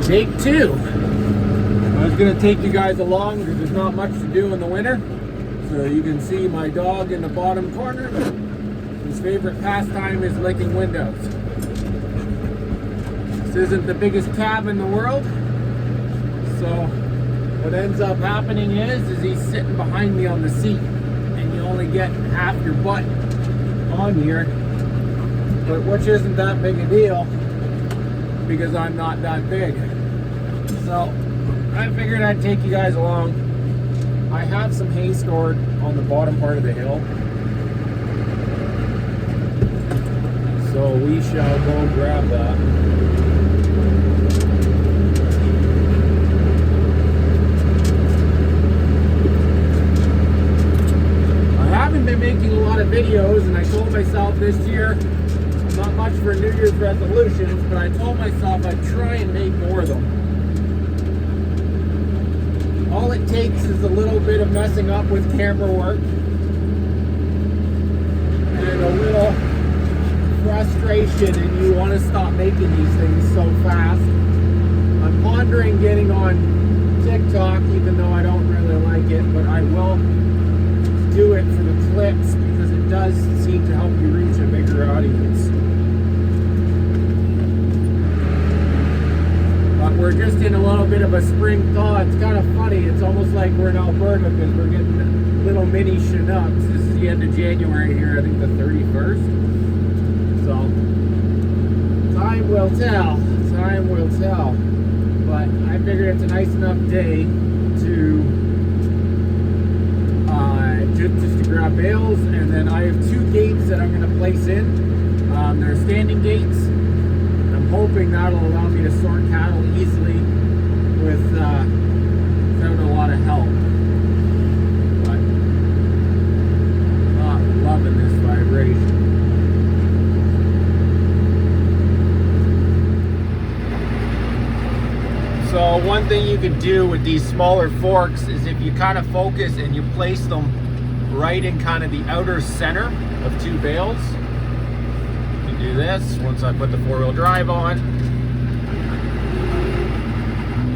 Take two. I was gonna take you guys along because there's not much to do in the winter. So you can see my dog in the bottom corner. His favorite pastime is licking windows. This isn't the biggest cab in the world. So what ends up happening is he's sitting behind me on the seat and you only get half your butt on here. But which isn't that big a deal because I'm not that big. So I figured I'd take you guys along. I have some hay stored on the bottom part of the hill. So we shall go grab that. I haven't been making a lot of videos, and I told myself this year, not much for New Year's resolutions, but I told myself I'd try and make more of them. All it takes is a little bit of messing up with camera work and a little frustration, and you want to stop making these things so fast. I'm pondering getting on TikTok, even though I don't really like it, but I will do it for the clips because it does seem to help you reach a bigger audience. But we're just in a little bit of a spring thaw. It's kind of funny. It's almost like we're in Alberta because we're getting little mini Chinooks. This is the end of January here, I think the 31st. So, time will tell. Time will tell. But I figured it's a nice enough day to just to grab bales, and then I have two gates that I'm going to place in. They're standing gates. I'm hoping that'll allow me to sort cattle easily without a lot of help. But not loving this vibration. So one thing you could do with these smaller forks is if you kind of focus and you place them right in kind of the outer center of two bales. You can do this once I put the four-wheel drive on.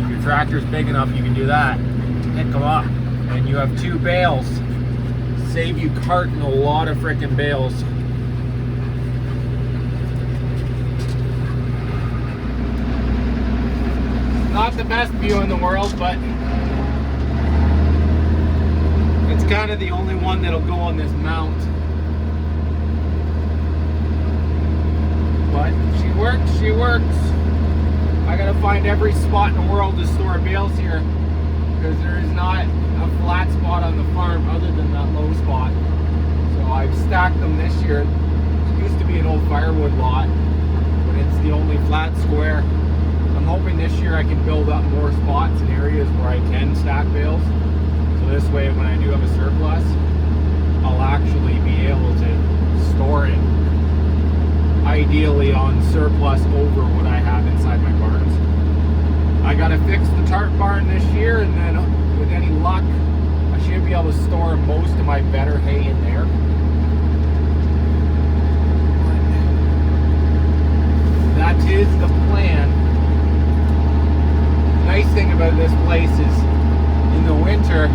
If your tractor's big enough, you can do that. Pick them up and you have two bales. Save you carting a lot of freaking bales. Not the best view in the world, but it's kind of the only one that'll go on this mount. But she works, she works. I gotta find every spot in the world to store bales here because there is not a flat spot on the farm other than that low spot. So I've stacked them this year. It used to be an old firewood lot, but it's the only flat square. I'm hoping this year I can build up more spots and areas where I can stack bales. So this way, when I do have a surplus, I'll actually be able to store it, ideally on surplus over what I have inside my barns. I gotta fix the tarp barn this year, and then with any luck, I should be able to store most of my better hay in there. That is the plan. Nice thing about this place is in the winter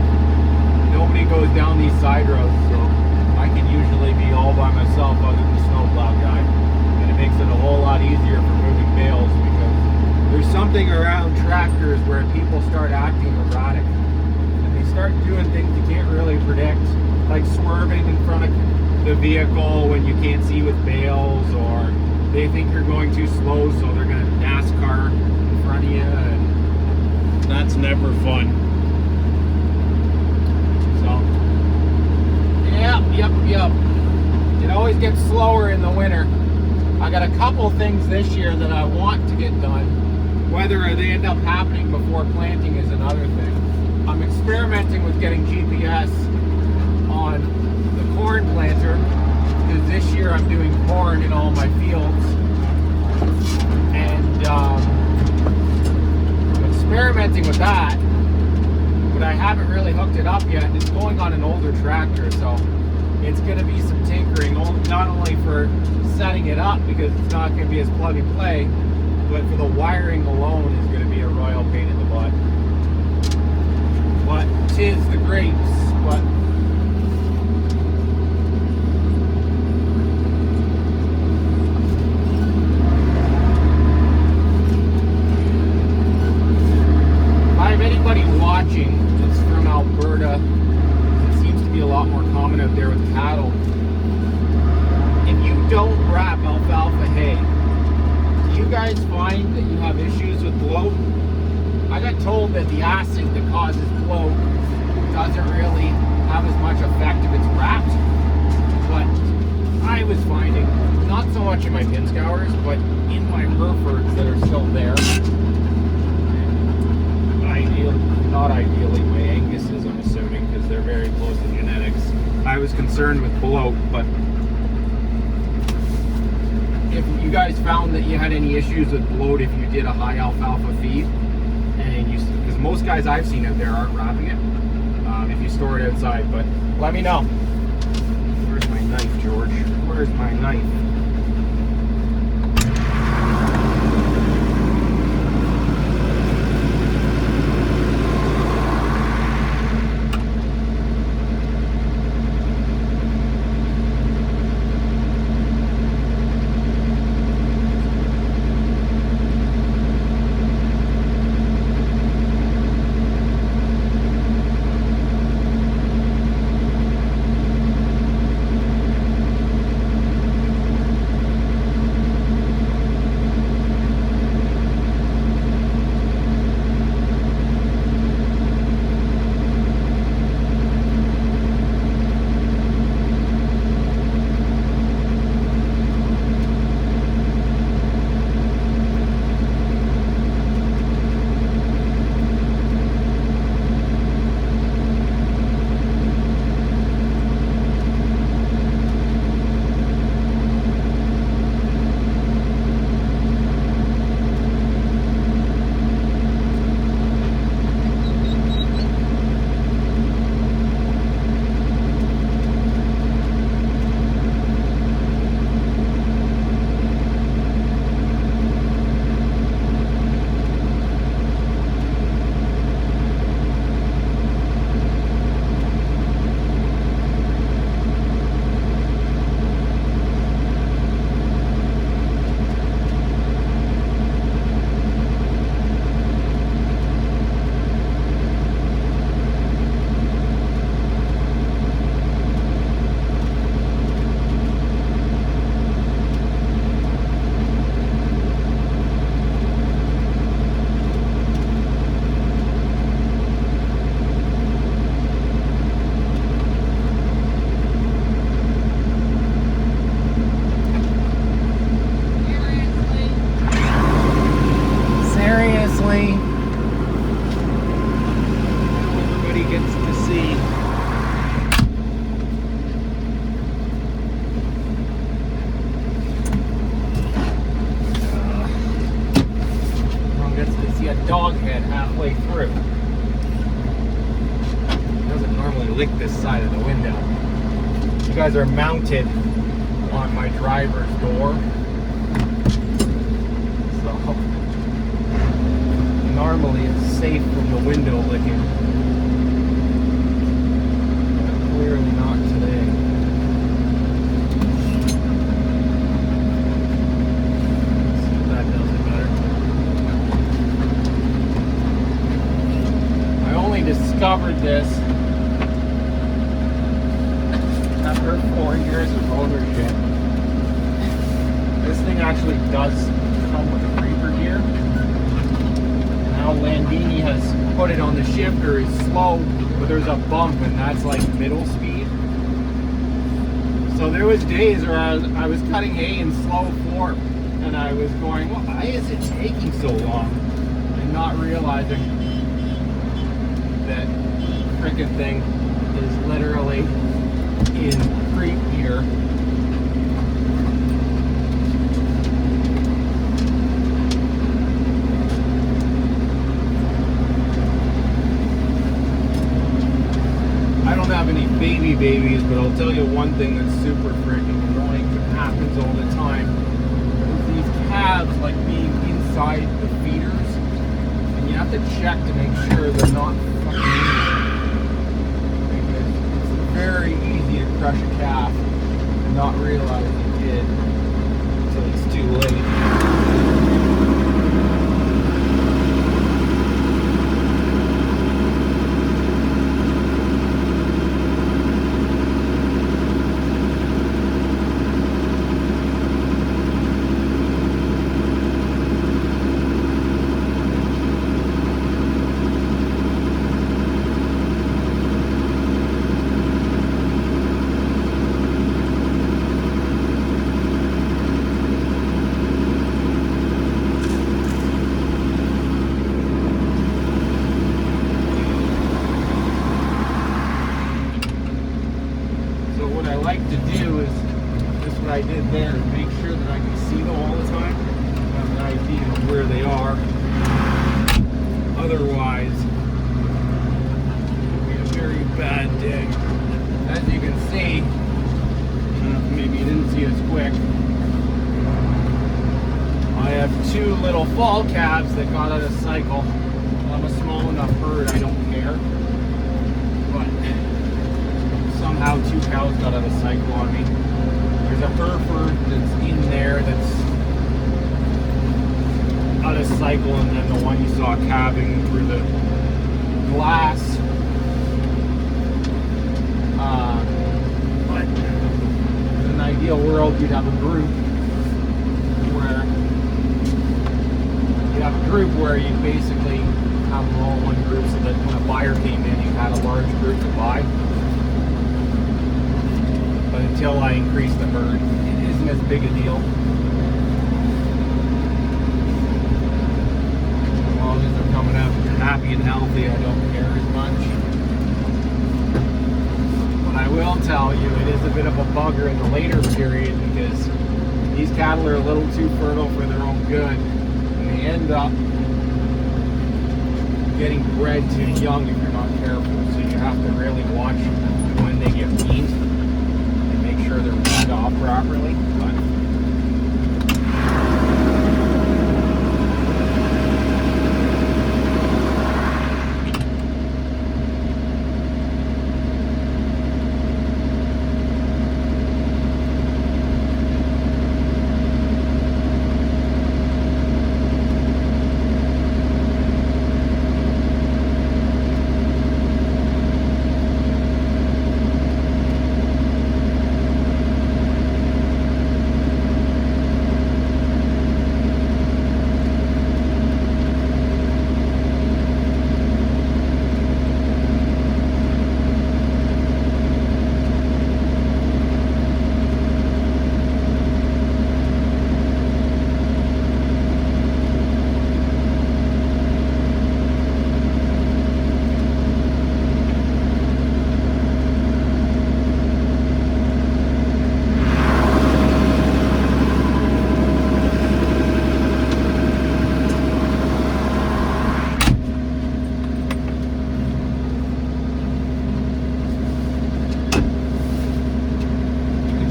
nobody goes down these side roads, so I can usually be all by myself other than the snowplow guy, and it makes it a whole lot easier for moving bales because there's something around tractors where people start acting erratic and they start doing things you can't really predict, like swerving in front of the vehicle when you can't see with bales, or they think you're going too slow so they're going to NASCAR in front of you, and that's never fun. So, yep. It always gets slower in the winter. I got a couple things this year that I want to get done. Whether they end up happening before planting is another thing. I'm experimenting with getting GPS on the corn planter because this year I'm doing corn in all my fields. And experimenting with that, but I haven't really hooked it up yet. It's going on an older tractor, so it's going to be some tinkering, not only for setting it up because it's not going to be as plug and play, but for the wiring alone is going to be a royal pain in the butt. But 'tis the grapes. But anybody watching that's from Alberta, it seems to be a lot more common out there with cattle. If you don't wrap alfalfa hay, do you guys find that you have issues with bloat? I got told that the acid that causes bloat doesn't really have as much effect if it's wrapped, but I was finding, not so much in my pin scours, but in my Herefords that are still there, not ideally my Anguses, I'm assuming, because they're very close in genetics. I was concerned with bloat, but if you guys found that you had any issues with bloat if you did a high alfalfa feed, and because most guys I've seen out there aren't wrapping it, if you store it outside, but let me know. Where's my knife, George? Where's my knife? Dog head halfway through. It doesn't normally lick this side of the window. You guys are mounted on my driver's door. So normally it's safe from the window licking. But clearly not today. Let's see if that does it better. I only discovered this after 4 years of ownership. This thing actually does come with a creeper gear. Now Landini has put it on the shifter, is slow, but there's a bump and that's like middle speed. So there was days where I was cutting hay in slow form and I was going, well, why is it taking so long? And not realizing that frickin' thing is literally in creep gear. I don't have any babies, but I'll tell you one thing that's super freaking annoying that happens all the time. These calves like being inside inside the feeders, and you have to check to make sure they're not fucking in there. Because it's very easy to crush a calf and not realize you did until it's too late. I did there is make sure that I can see them all the time, have an idea of where they are. Otherwise, it'll be a very bad day. As you can see, maybe you didn't see as quick, I have two little fall calves that got out of cycle. I'm a small enough herd, I don't care. But somehow two cows got out of cycle on me. There's a Hereford that's in there that's out of cycle, and then the one you saw calving through the glass. But in an ideal world, you'd have a group where you basically have them all in one group, so that when a buyer came in, you had a large group to buy. But until I increase the herd, it isn't as big a deal. As long as they're coming out happy and healthy, I don't care as much. But I will tell you, it is a bit of a bugger in the later period because these cattle are a little too fertile for their own good. And they end up getting bred too young if you're not careful. So you have to really watch when they get weaned. Sure they're weaned off properly, but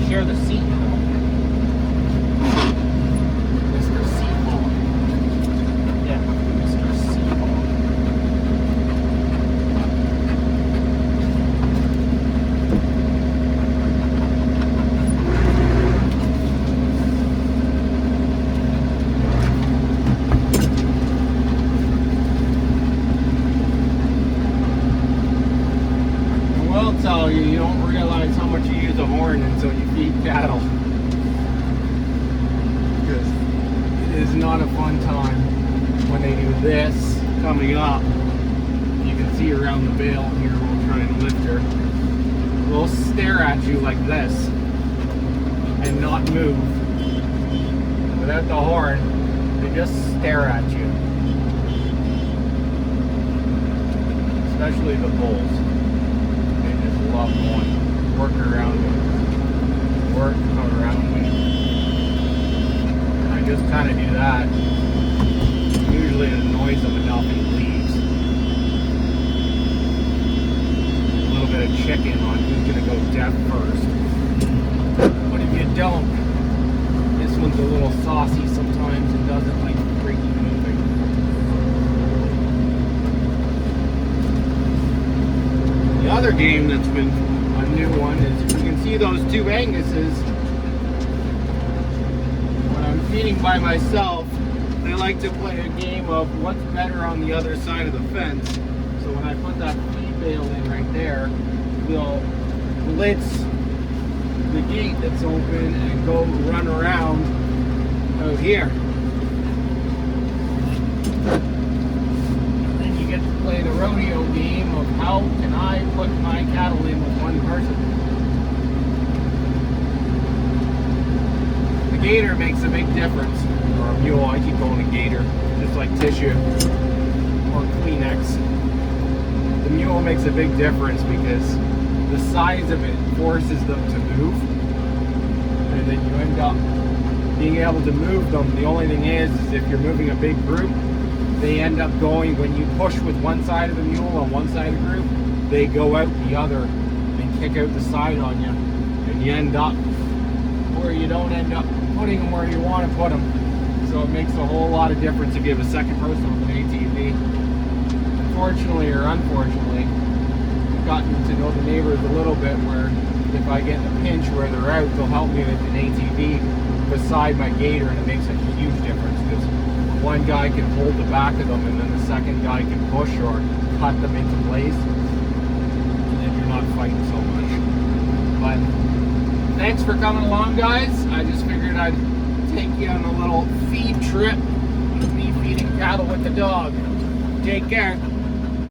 share the seat. Mr. Seatball. Yeah, Mr. Seatball. I will tell you, you don't realize how much you use a horn until you feed cattle. Because it is not a fun time when they do this coming up. You can see around the bale here, we'll try and lift her. They'll stare at you like this and not move. Without the horn, they just stare at you. Especially the bulls. They just love going. Work around me. Work around me. I just kind of do that. Usually it annoys them enough and he leaves. A little bit of chicken on who's going to go deaf first. But if you don't, this one's a little saucy sometimes and doesn't like freaking move. game that's been a new one is you can see those two Anguses. When I'm feeding by myself, they like to play a game of what's better on the other side of the fence. So when I put that feed bale in right there, they'll blitz the gate that's open and go run around out here. And then you get to play the rodeo game of how can I put my cattle in with one person. The gator makes a big difference. Or a mule, I keep going to gator, just like tissue or Kleenex. The mule makes a big difference because the size of it forces them to move, and then you end up being able to move them. The only thing is if you're moving a big group, they end up going, when you push with one side of the mule on one side of the group, they go out the other and kick out the side on you, and you end up where you don't end up putting them where you want to put them. So it makes a whole lot of difference if you have a second person with an ATV. Unfortunately or unfortunately, I've gotten to know the neighbors a little bit where if I get in a pinch where they're out, they'll help me with an ATV beside my gator, and it makes a huge difference because one guy can hold the back of them and then the second guy can push or cut them into place, and then you're not fighting so much. But thanks for coming along, guys. I just figured I'd take you on a little feed trip with me feeding cattle with the dog. Take care.